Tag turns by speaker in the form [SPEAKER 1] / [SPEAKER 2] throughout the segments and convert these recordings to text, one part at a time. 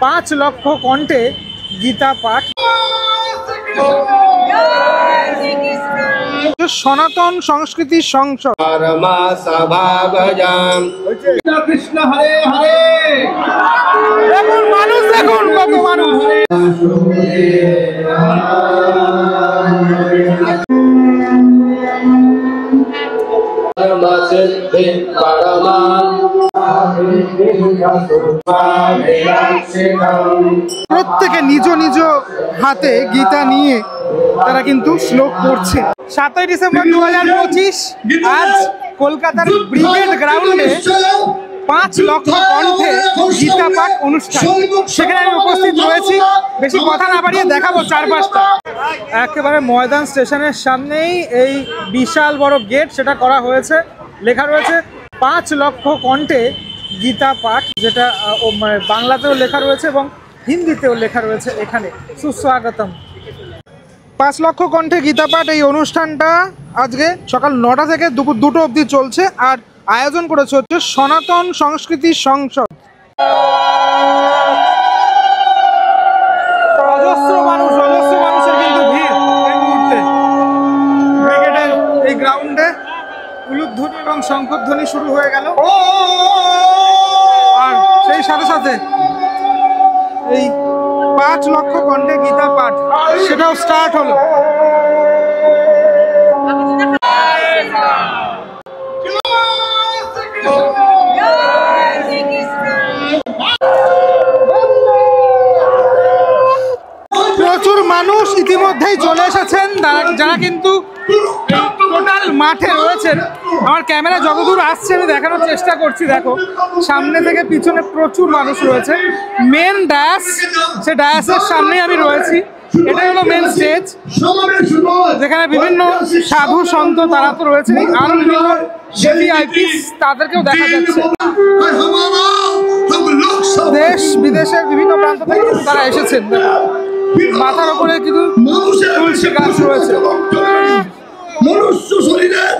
[SPEAKER 1] 5 লক্ষ কণ্ঠে গীতা পাঠ। সনাতন সংস্কৃতি সংসদ
[SPEAKER 2] কৃষ্ণ হরে হরে।
[SPEAKER 1] দেখুন মানুষ, দেখুন কত মানুষ। প্রত্যেকে নিজ নিজ হাতে গীতা নিয়ে তারা কিন্তু শ্লোক পড়ছে। 7ই ডিসেম্বর 2025 আজ কলকাতার ব্রিগেড গ্রাউন্ডে 5 লক্ষ কণ্ঠে গীতা পাঠ অনুষ্ঠান। সেখানে আমি উপস্থিত রয়েছি। বেশি কথা না বাড়িয়ে দেখাবো চারপাশটা। একেবারে ময়দান স্টেশনের সামনেই এই বিশাল বড় গেট, সেটা করা হয়েছে। লেখা রয়েছে 5 লক্ষ কণ্ঠে গীতা পাঠ, যেটা মানে বাংলাতেও লেখা রয়েছে এবং হিন্দিতেও লেখা রয়েছে এখানে। সুস্বাগতম। 5 লক্ষ কণ্ঠে গীতা পাঠ এই অনুষ্ঠানটা আজকে সকাল 9টা থেকে দুপুর 2টো অবধি চলছে। আর আয়োজন করেছে হচ্ছে সনাতন সংস্কৃতি সংসদ। অজস্র মানুষের কিন্তু ভিড় এই মুহূর্তে ব্রিগেডের এই গ্রাউন্ডে। উলুধ্বনি এবং শঙ্খধ্বনি শুরু হয়ে গেল, আর সেই সাথে সাথে এই 5 লক্ষ কণ্ঠে গীতা পাঠ সেটাও স্টার্ট হলো। প্রচুর মানুষ ইতিমধ্যেই চলে এসেছেন, যারা কিন্তু টোটাল মাঠে রয়েছেন। আমার ক্যামেরা যতদূর আসছে আমি দেখানোর চেষ্টা করছি। দেখো সামনে থেকে পিছনে প্রচুর মানুষ রয়েছে। মেন ডায়াস, সে ডায়াসের সামনেই আমি রয়েছি। এটাই হলো মেন স্টেজ, যেখানে বিভিন্ন সাধু সন্ত তারা তো রয়েছে, আরো বিভিন্ন ভিভিআইপি তাদেরকেও দেখা যাচ্ছে। দেশ বিদেশের বিভিন্ন প্রান্ত থেকে তারা এসেছেন। মাথার উপরে কিন্তু তুলসী গাছ রয়েছে।
[SPEAKER 2] মনুষ্য শরীরের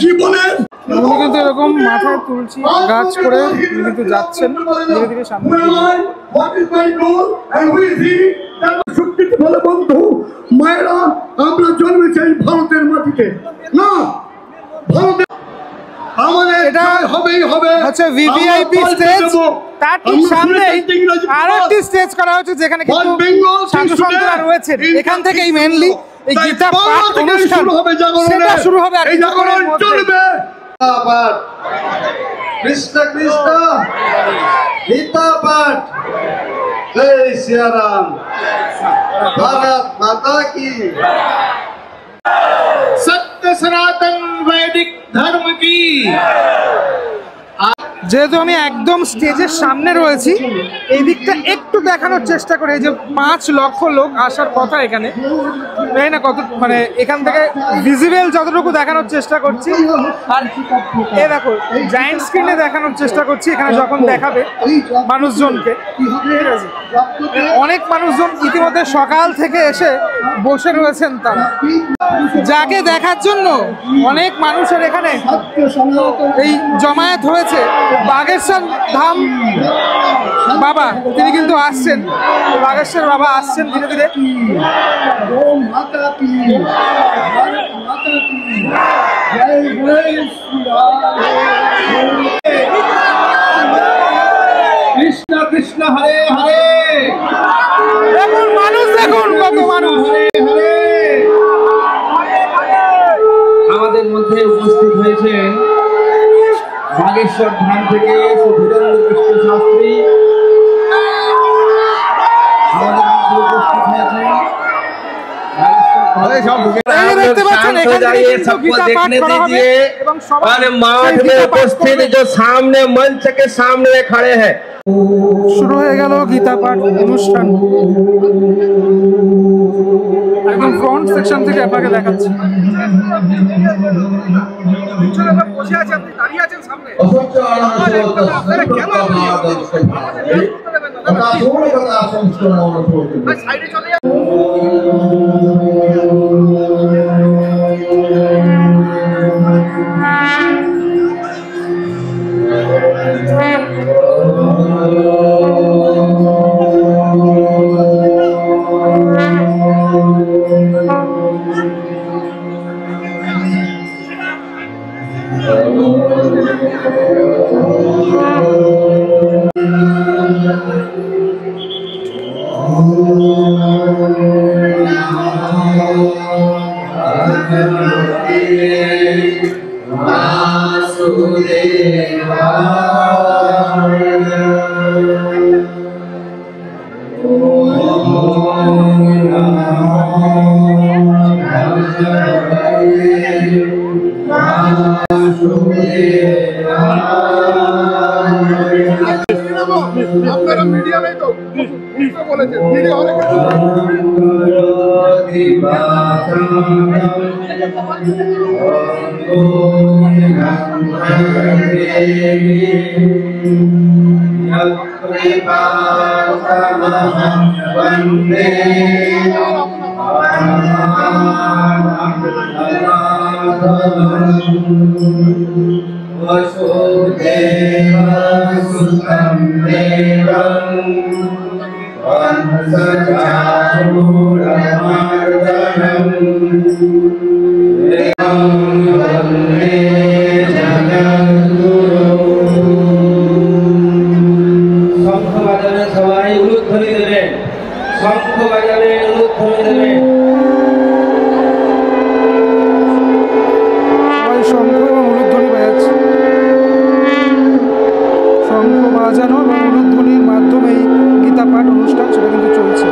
[SPEAKER 2] জীবনের
[SPEAKER 1] উনি কিন্তু এরকম মাথায় তুলসী গাছ করে কিন্তু যাচ্ছেন ধীরে ধীরে সামনে।
[SPEAKER 2] বন্ধু মায়েরা, আমরা জন্মেছি এই ভারতের মাটিতে, না ভারতের আমাদের এটা হবেই হবে।
[SPEAKER 1] আচ্ছা, ভিভিআইপি স্টেজ, তার ঠিক সামনেই আরো একটি স্টেজ করা হচ্ছে যেখানে কিন্তু সাধু সন্তরা রয়েছে। এখান থেকেই মেইনলি এই গীতা পাঠ অনুষ্ঠান সেটা শুরু হবে। আর কিছুক্ষণের মধ্যে
[SPEAKER 2] কৃষ্ণ কৃষ্ণ গীতা পাঠ। জয় শ্রী রাম, ভারত মাতা কি। সত্য সনাতন বৈদিক ধর্ম কি।
[SPEAKER 1] যেহেতু আমি একদম স্টেজের সামনে রয়েছি, এই দিকটা একটু দেখানোর চেষ্টা করি। এই যে 5 লক্ষ লোক আসার কথা এখানে, তাই না? কত মানে এখান থেকে ভিজিবল যতটুকু দেখানোর চেষ্টা করছি। আর এ দেখো জায়ান্ট স্ক্রিনে দেখানোর চেষ্টা করছি এখানে যখন দেখাবে মানুষজনকে। ঠিক আছে, অনেক মানুষজন ইতিমধ্যে সকাল থেকে এসে বসে রয়েছেন তারা, যাকে দেখার জন্য অনেক মানুষের এখানে এই জমায়েত হয়েছে। বাগেশ্বর ধাম বাবা তিনি কিন্তু আসছেন, বাগেশ্বর বাবা আসছেন ধীরে ধীরে।
[SPEAKER 2] কৃষ্ণ কৃষ্ণ হরে হরে।
[SPEAKER 1] দেখুন মানুষ, দেখুন কত মানুষ।
[SPEAKER 2] আমাদের মধ্যে উপস্থিত হয়েছে বাগেশ্বর ধাম থেকে ধীরেন্দ্র কৃষ্ণ শাস্ত্রী। আমাদের মধ্যে উপস্থিত হয়েছে
[SPEAKER 3] सामने मंच के सामने खड़े हैं।
[SPEAKER 1] শুরু হয়ে গেল গীতা পাঠ অনুষ্ঠান। একদম ফ্রন্ট সেকশন থেকে আপনাকে দেখাচ্ছি। বসে আছে, আপনি দাঁড়িয়ে আছেন সামনে। সাইডে চলে যান।
[SPEAKER 2] আপনারা মিডিয়া নেই তো বলেছেন মিডিয়া অনেক
[SPEAKER 3] वसुदेवसुतं देवं वंशचारूढमर्दनं देवं वन्दे जगद्गुरुं। शंख बाजाने सबाई उलुध्वनि देबेन, शंख बाजाने उलुध्वनि देबेन।
[SPEAKER 1] শঙ্খ এবং উলুধ্বনি বাজাচ্ছে, শঙ্খ বাজানো এবং উলুধ্বনির মাধ্যমেই গীতা পাঠ অনুষ্ঠান সেটা কিন্তু চলছে।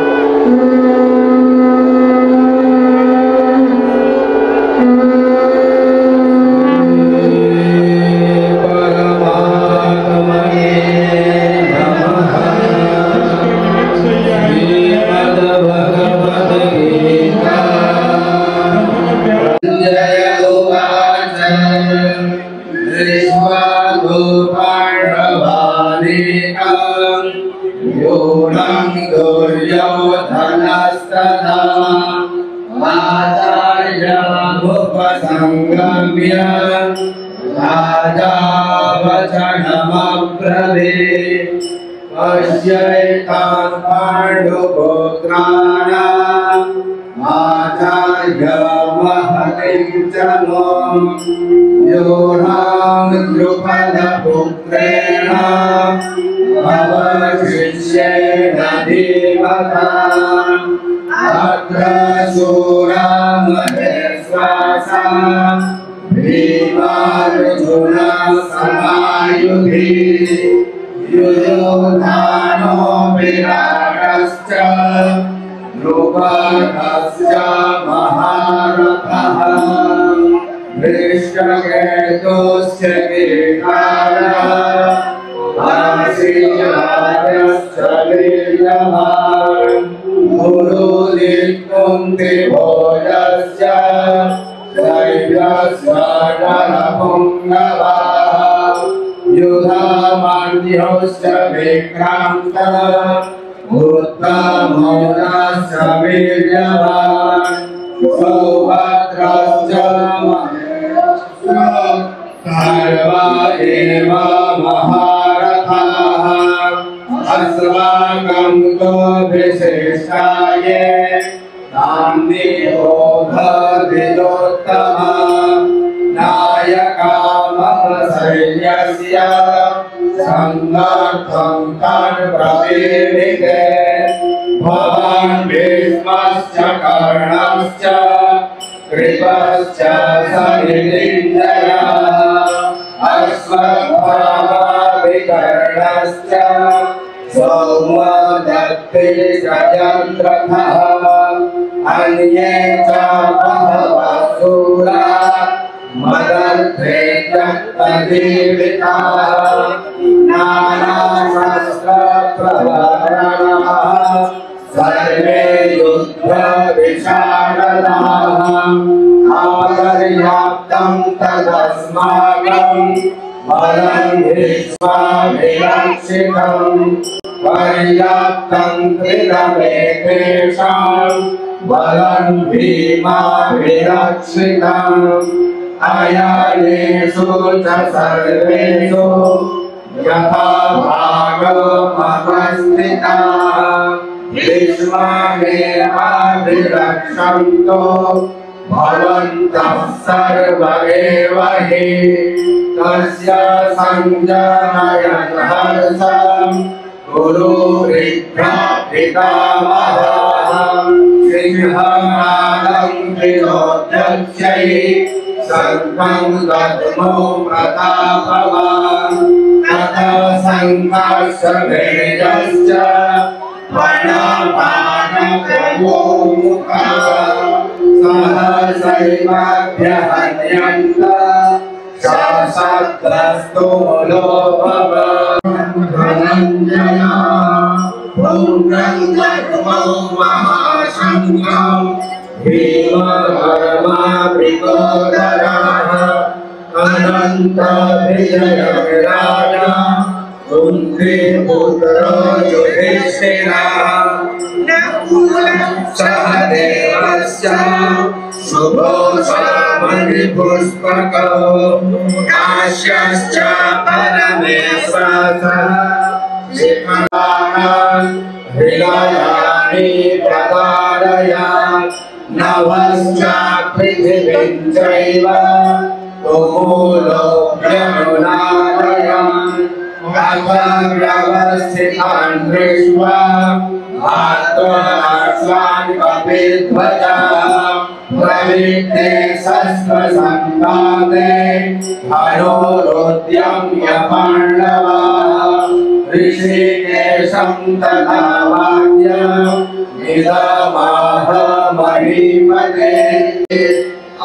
[SPEAKER 4] आयानेषु च सर्वेषु यथा भागमवस्थिताः विश्वमेवाभिरक्षन्तो भवन्तः सर्व एव हि तस्य सञ्जनयन् हर्षम् गुरु वृद्धा पितामहः सिंहनादं विरोध्यक्षै सर्वं दद्मो प्रतापवान् ततः संघर्षभेदश्च प्रणपानप्रमुखः सहसैवाभ्यहन्यन्त शासत्रस्तु लोभवान् धनञ्जयः पुण्यं दद्मो महाशङ्खं भीमवर्मावृकोदरः अनन्त विजयराजा कुन्तीपुत्रो युधिष्ठिरः नकुलः सहदेवस्य शुभोषमणिपुष्पकौ काश्यश्च परमेश्वरः शिखरान् हृदयानि प्रतारयन् नभश्च पृथिवीं चैव तुमुलोऽभ्यनुनादयन् व्यवस्थितान् दृष्ट्वा भार्गवान् कपिध्वजः प्रवृत्ते शस्त्रसम्पादे धनुरुद्यम्य पाण्डवाः ऋषिकेशं तथा वाक्यमिदमाह महीपते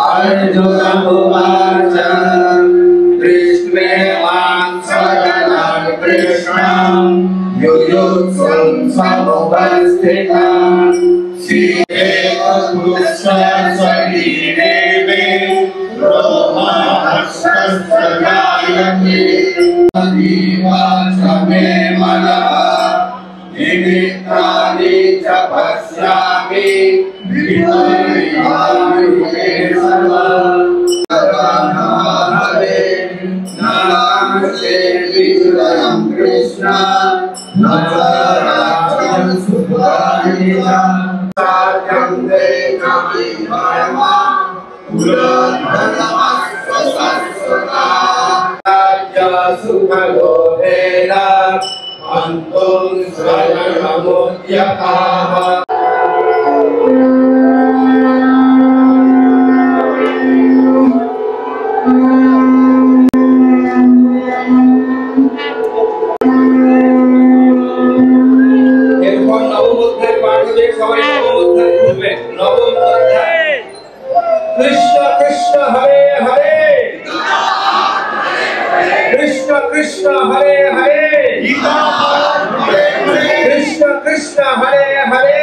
[SPEAKER 4] अर्जुन उवाच दृष्ट्वेवान् सगणान् कृष्णं युयुत्सुं समुपस्थितान् शीतोष्णशरीरे मे रोमहर्षश्च जायते जीवाश्च मे मनः निमित्तानि च पश्यामि विपर्याणि हरे नामसे विग्रहं कृष्ण नचराचरं सुखानिधं साध्यं ते कवि वर्मा पुरन्दरमस्वसस्वता राज्य सुखलोभेन अन्तं स्वयमुद्यताः
[SPEAKER 3] कृष्ण कृष्ण हरे हरे कृष्ण कृष्ण हरे हरे कृष्ण कृष्ण हरे हरे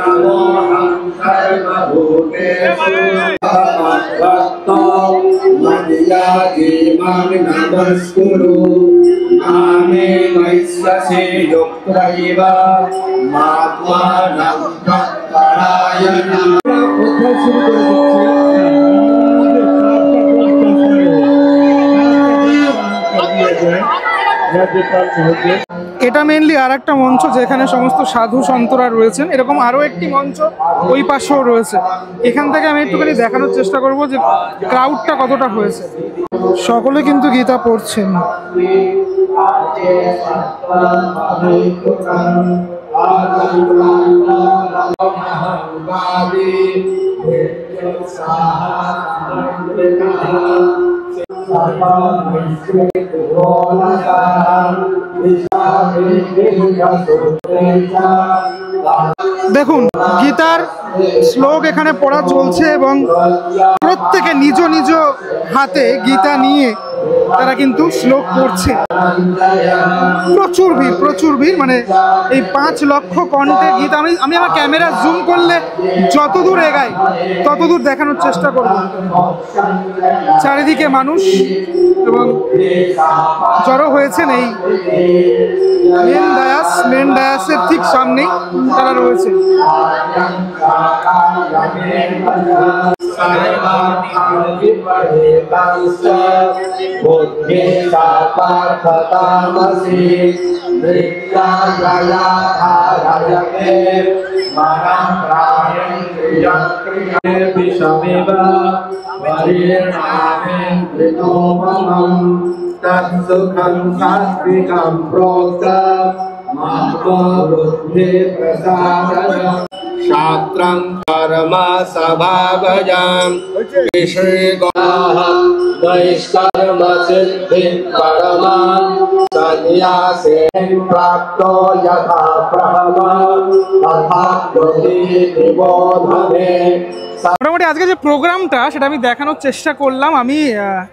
[SPEAKER 4] समोहं सर्वभूतेषु मद्याजीवं नमस्कुरु मामे वैश्यसे युक्तैव मात्मानं तत्परायणः
[SPEAKER 1] এটা মেইনলি আর একটা মঞ্চ যেখানে সমস্ত সাধু সন্তরা রয়েছেন। এরকম আরো একটি মঞ্চ ওই পাশেও রয়েছে। এখান থেকে আমি একটুখানি দেখানোর চেষ্টা করব যে ক্রাউডটা কতটা হয়েছে। সকলে কিন্তু গীতা পড়ছেন। দেখুন গীতার শ্লোক এখানে পড়া চলছে এবং প্রত্যেকে নিজ নিজ হাতে গীতা নিয়ে তারা কিন্তু শ্লোক পড়ছে। প্রচুর ভিড় মানে এই 5 লক্ষ কণ্ঠে গীতা। আমি আমার ক্যামেরা জুম করলে যতদূর এগাই ততদূর দেখানোর চেষ্টা করব। চারিদিকে মানুষ এবং জড়ো হয়েছেন এই মেন ডায়াসের ঠিক সামনেই তারা রয়েছে।
[SPEAKER 4] Vidyaya Dharayate Manantrayen Kriyankriye Vishameva Varirname Vitomamam Tatsukham Satvikam Prokta Mahva Buddhi Prasadaya Shatrang Karma Sabhavajam Vishrigoham Vaishkarma Siddhim Paramam Sanyasen Prapto Yatha Brahma Tatha Buddhi Nibodhane।
[SPEAKER 1] মোটামুটি আজকে যে প্রোগ্রামটা সেটা আমি দেখানোর চেষ্টা করলাম। আমি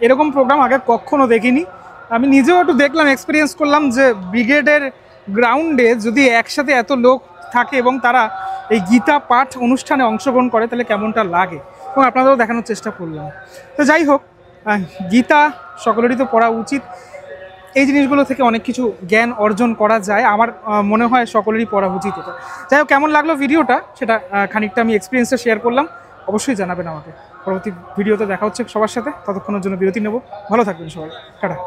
[SPEAKER 1] এরকম প্রোগ্রাম আগে কখনো দেখিনি। আমি নিজেও একটু দেখলাম, এক্সপিরিয়েন্স করলাম যে ব্রিগেডের গ্রাউন্ডে যদি একসাথে এত লোক থাকে এবং তারা এই গীতা পাঠ অনুষ্ঠানে অংশগ্রহণ করে তাহলে কেমনটা লাগে, এবং আপনাদেরও দেখানোর চেষ্টা করলাম। তো যাই হোক, গীতা সকলেরই তো পড়া উচিত। এই জিনিসগুলো থেকে অনেক কিছু জ্ঞান অর্জন করা যায়, আমার মনে হয় সকলেরই পড়া উচিত এটা। যাই হোক, কেমন লাগলো ভিডিওটা সেটা খানিকটা আমি এক্সপিরিয়েন্সটা শেয়ার করলাম, অবশ্যই জানাবেন আমাকে। পরবর্তী ভিডিওতে দেখা হচ্ছে সবার সাথে, ততক্ষণের জন্য বিরতি নেব। ভালো থাকবেন সবাই, টাটা।